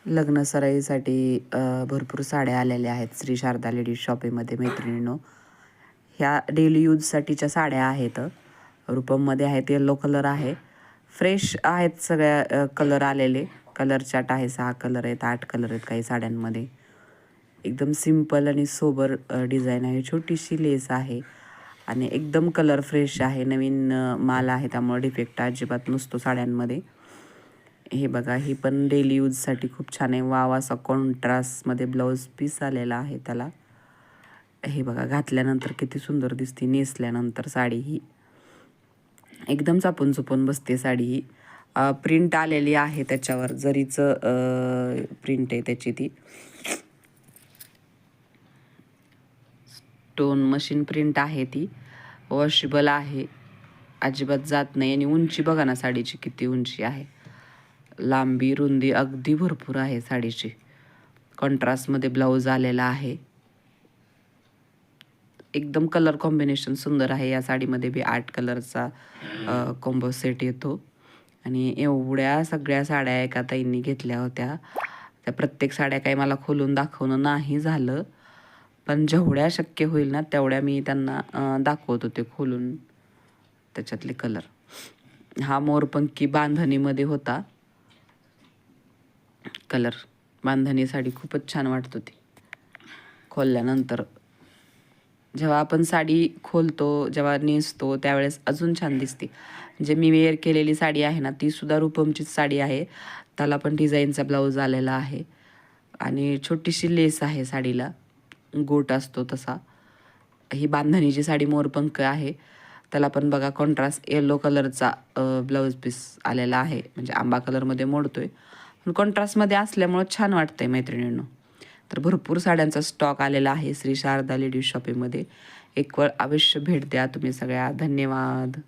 लग्न सराईसाठी भरपूर साड्या आलेल्या आहेत श्री शारदा लेडीज शॉपीमध्ये मैत्रिणींनो. ह्या डेली यूजसाठीच्या साड्या आहेत. रुपममध्ये आहेत, येलो कलर आहे, फ्रेश आहेत सगळ्या कलर आलेले. कलर चार्ट आहे, 6 कलर आहेत, 8 कलर आहेत काही साड्यांमध्ये. एकदम सिंपल आणि सोबर डिझाईन आहे. छोटीशी लेस आहे आणि एकदम कलर फ्रेश आहे. नवीन माल आहे, त्यामुळे डिफेक्ट अजिबात नसतो साड्यांमध्ये. हे बघा, ही पण डेली यूजसाठी खूप छान आहे. वाव असा कॉन्ट्रास्टमध्ये ब्लाऊज पीस आलेला आहे त्याला. हे बघा, घातल्यानंतर किती सुंदर दिसते. नेसल्यानंतर साडी ही एकदम चापून चुपून बसते साडी ही. प्रिंट आलेली आहे त्याच्यावर, जरीचं प्रिंट आहे त्याची. ती स्टोन मशीन प्रिंट आहे, ती वॉशेबल आहे, अजिबात जात नाही. आणि उंची बघा ना साडीची किती उंची आहे. लांबी रुंदी अगदी भरपूर आहे साडीची. कॉन्ट्रास्टमध्ये ब्लाऊज आलेला आहे. एकदम कलर कॉम्बिनेशन सुंदर आहे. या साडीमध्ये बी 8 कलरचा कॉम्बो सेट येतो. आणि एवढ्या सगळ्या साड्या एका ताईंनी घेतल्या होत्या. त्या प्रत्येक साड्या काही मला खोलून दाखवणं नाही झालं, पण जेवढ्या शक्य होईल ना तेवढ्या मी त्यांना दाखवत होते खोलून त्याच्यातले कलर. हा मोरपंखी बांधणीमध्ये होता कलर. बांधणी साडी खूपच छान वाटत होती खोलल्यानंतर. जेव्हा आपण साडी खोलतो, जेव्हा नेसतो, त्यावेळेस अजून छान दिसते. जे मी वेअर केलेली साडी आहे ना, ती सुद्धा रूपमचीच साडी आहे. त्याला पण डिझाईनचा ब्लाऊज आलेला आहे आणि छोटीशी लेस आहे साडीला, गोट असतो तसा. ही बांधणीची साडी मोरपंख आहे. त्याला पण बघा कॉन्ट्रास्ट येलो कलरचा ब्लाऊज पीस आलेला आहे. म्हणजे आंबा कलरमध्ये मोडतोय, पण कॉन्ट्रास्टमध्ये असल्यामुळं छान वाटतंय मैत्रिणींनो. तर भरपूर साड्यांचा स्टॉक आलेला आहे श्री शारदा लेडीज शॉपिंगमध्ये. एक वेळ अवश्य भेट द्या तुम्ही सगळ्या. धन्यवाद.